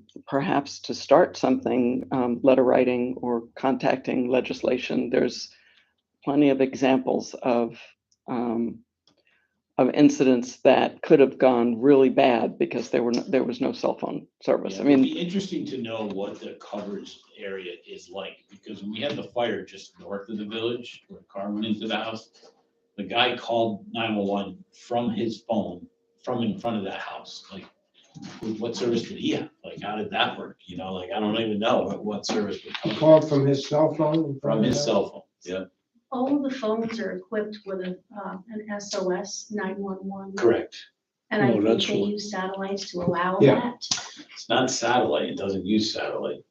start something, letter writing or contacting legislation, there's plenty of examples of incidents that could have gone really bad because there was no cell phone service. Yeah, I mean, it'd be interesting to know what the coverage area is like, because when we had the fire just north of the village where a car went into the house, the guy called 911 from his phone from in front of that house. Like, what service did he have? Like, how did that work? You know, like, I don't even know what service would He come called from his cell phone? from his cell phone. Yeah, All of the phones are equipped with an SOS 911. correct. And I Oh, think that's they what- use satellites to allow Yeah. that. It's not satellite. It doesn't use satellite.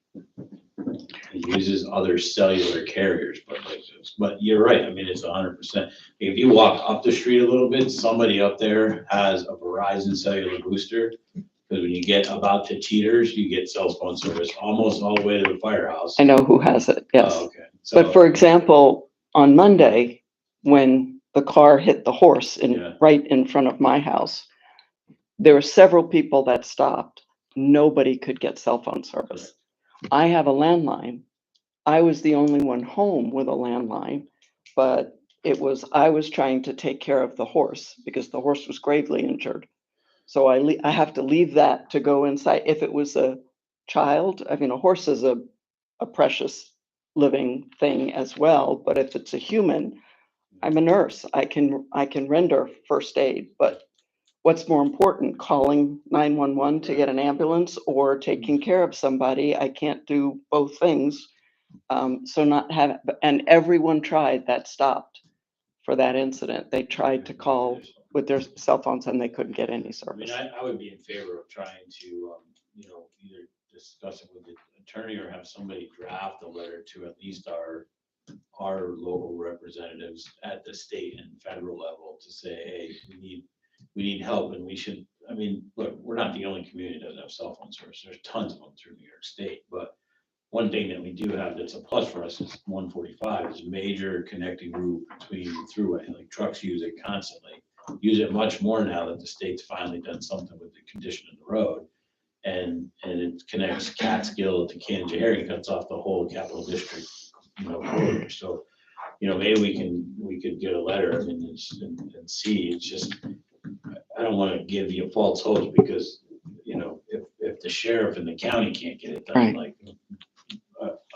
It uses other cellular carriers, but you're right. I mean, it's 100%. If you walk up the street a little bit, somebody up there has a Verizon cellular booster. Because when you get about to Teeters, you get cell phone service almost all the way to the firehouse. I know who has it, yes. Oh, okay. So, But for example, on Monday, when the car hit the horse Yeah. right in front of my house. There were several people that stopped. Nobody could get cell phone service. I have a landline. I was the only one home with a landline, but I was trying to take care of the horse because the horse was gravely injured. So I have to leave that to go inside. If it was a child, I mean, a horse is a precious living thing as well, but if it's a human, I'm a nurse. I can render first aid, but what's more important, calling 911 to get an ambulance or taking care of somebody? I can't do both things. So not have, and everyone tried that stopped for that incident. They tried to call with their cell phones and they couldn't get any I mean, service. I would be in favor of trying to, either discuss it with the attorney or have somebody draft a letter to at least our local representatives at the state and federal level to say, hey, we need help and we should, I mean, look, we're not the only community that doesn't have cell phone service. There's tons of them through New York State, but one thing that we do have that's a plus for us is 145 is a major connecting route between the thruway, like trucks use it constantly. Use it much more now that the state's finally done something with the condition of the road. And it connects Catskill to Canajoharie, cuts off the whole Capital District, corridor. So, maybe we could get a letter and see. It's just, I don't want to give you false hopes because, if the sheriff and the county can't get it done, Right. like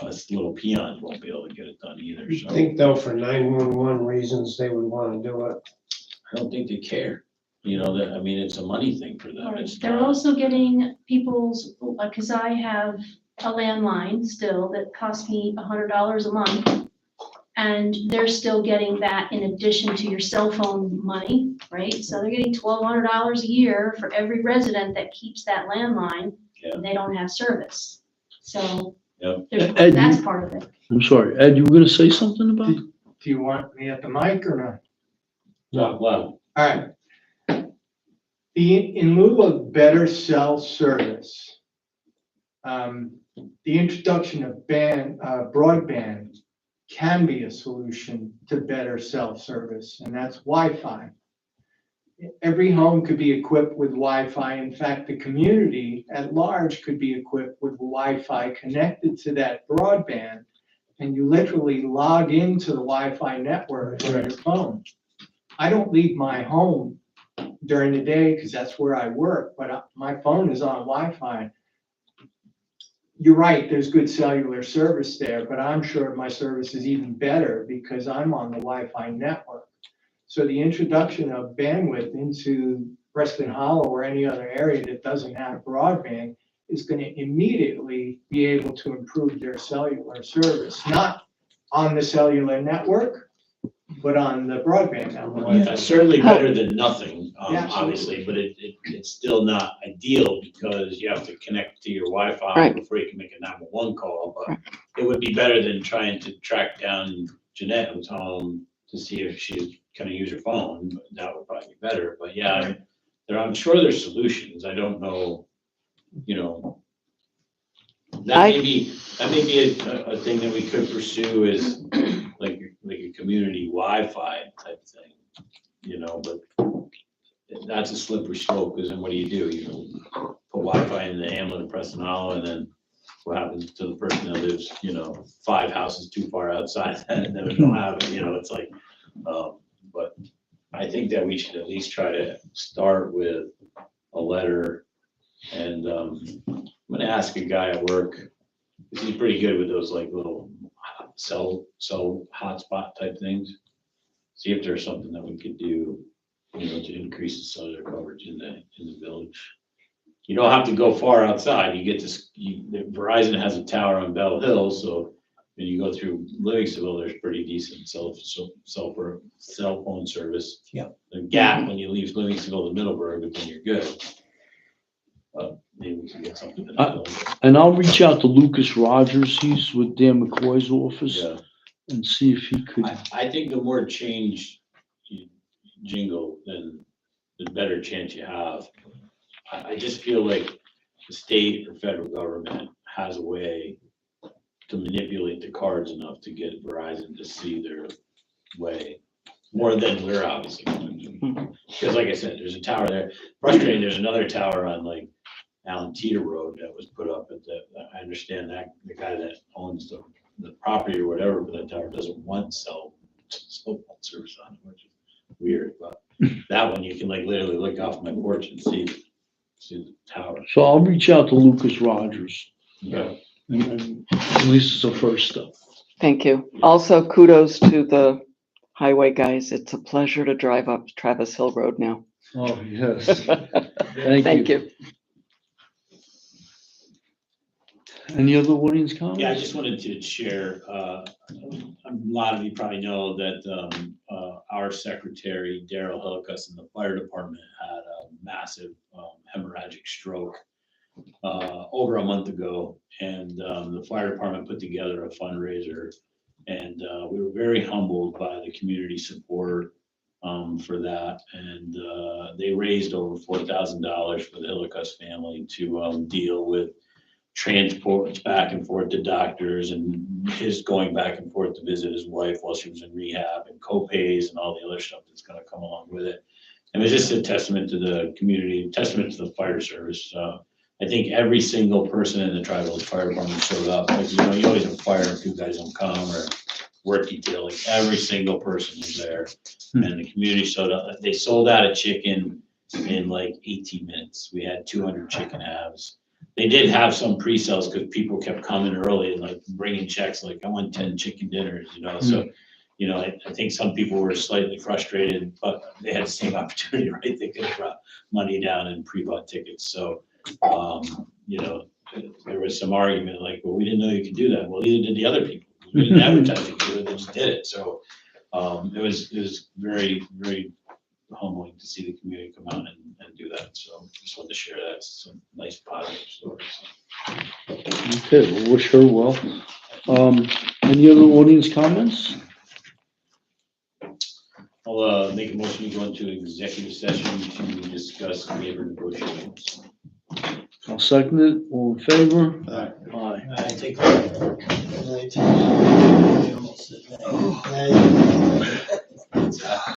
us little peons won't be able to get it done either. I So think though, for 911 reasons, they would want to do it. I don't think they care. I mean, it's a money thing for them. It's They're not- also getting people's, because I have a landline still that costs me $100 a month. And they're still getting that in addition to your cell phone money, right? So they're getting $1,200 a year for every resident that keeps that landline. Yeah. And they don't have service. So Yep. Ed, that's part of it. I'm sorry, Ed, you were gonna say something about? Do you want me at the mic or not? Well, All right. In lieu of better cell service, the introduction of broadband can be a solution to better cell service, and that's Wi-Fi. Every home could be equipped with Wi-Fi. In fact, the community at large could be equipped with Wi-Fi connected to that broadband, and you literally log into the Wi-Fi network on your phone. I don't leave my home during the day because that's where I work, but my phone is on Wi-Fi. You're right, there's good cellular service there, but I'm sure my service is even better because I'm on the Wi-Fi network. So the introduction of bandwidth into Preston Hollow or any other area that doesn't have broadband is going to immediately be able to improve their cellular service, not on the cellular network, but on the broadband network. That's certainly better than nothing, Yeah, obviously, but it's still not ideal because you have to connect to your Wi-Fi Right. before you can make a 911 call. But it would be better than trying to track down Jeanette who's home to see if she's gonna use her phone. That would probably be better. But yeah, I'm sure there's solutions. I don't know, that may be a thing that we could pursue is like a community Wi-Fi type thing, but that's a slippery slope, because then what do? You put Wi-Fi in the hamlet of Preston Hollow, and then what happens to the person that lives, 5 houses too far outside that, and then they don't have it, it's like, but I think that we should at least try to start with a letter, and I'm gonna ask a guy at work, because he's pretty good with those like little cell hotspot type things. See if there's something that we could do, to increase the cellular coverage in the village. You don't have to go far outside. You get this, Verizon has a tower on Bell Hill, so when you go through Livingstonville, there's pretty decent cell phone service. Yeah. The gap when you leave Livingstonville to Middleburg, but then you're good. Maybe we can get something. in the middle. And I'll reach out to Lucas Rogers, he's with Dan McCoy's office, Yeah. and see if he could. I think the more change you jingle, then the better chance you have. I just feel like the state or federal government has a way to manipulate the cards enough to get Verizon to see their way. more than we're obviously going to do. Because like I said, there's a tower there. Frustrating, there's another tower on like Alan Teeter Road that was put up at the, I understand that the guy that owns the property or whatever for that tower doesn't want cell phone service on it, which is weird, but that one you can like literally look off my porch and see the tower. So I'll reach out to Lucas Rogers, Yeah. and at least it's a first step. Thank you. Also kudos to the highway guys. It's a pleasure to drive up Travis Hill Road now. Oh, yes. Thank Thank you. you. Any other audience comments? Yeah, I just wanted to share, a lot of you probably know that our secretary, Daryl Hillikus, in the fire department had a massive hemorrhagic stroke over a month ago. And the fire department put together a fundraiser. And we were very humbled by the community support for that. And they raised over $4,000 for the Hillikus family to deal with transports back and forth to doctors and his going back and forth to visit his wife while she was in rehab and co-pays and all the other stuff that's gonna come along with it. And it's just a testament to the community, testament to the fire service. I think every single person in the tribal fire department showed up. Like, you know, you always have fire and 2 guys don't come or work detailing. Every single person was there. And the community showed up. They sold out a chicken in like 18 minutes. We had 200 chicken halves. They did have some pre-sales because people kept coming early and like bringing checks, like I want 10 chicken dinners, you know, so, you know, I think some people were slightly frustrated, but they had the same opportunity, right? They could have brought money down and pre-bought tickets, so, you know, there was some argument like, well, we didn't know you could do that, well, neither did the other people, we didn't advertise you could do it, they just did it, so, it was very, very humbling to see the community come out and do that. So just wanted to share that. It's some nice positive stories. Okay, we'll wish her well. Any other audience comments? I'll make a motion to go into executive session to discuss labor negotiations. I'll second it. All in favor? Aye. Aye. I take.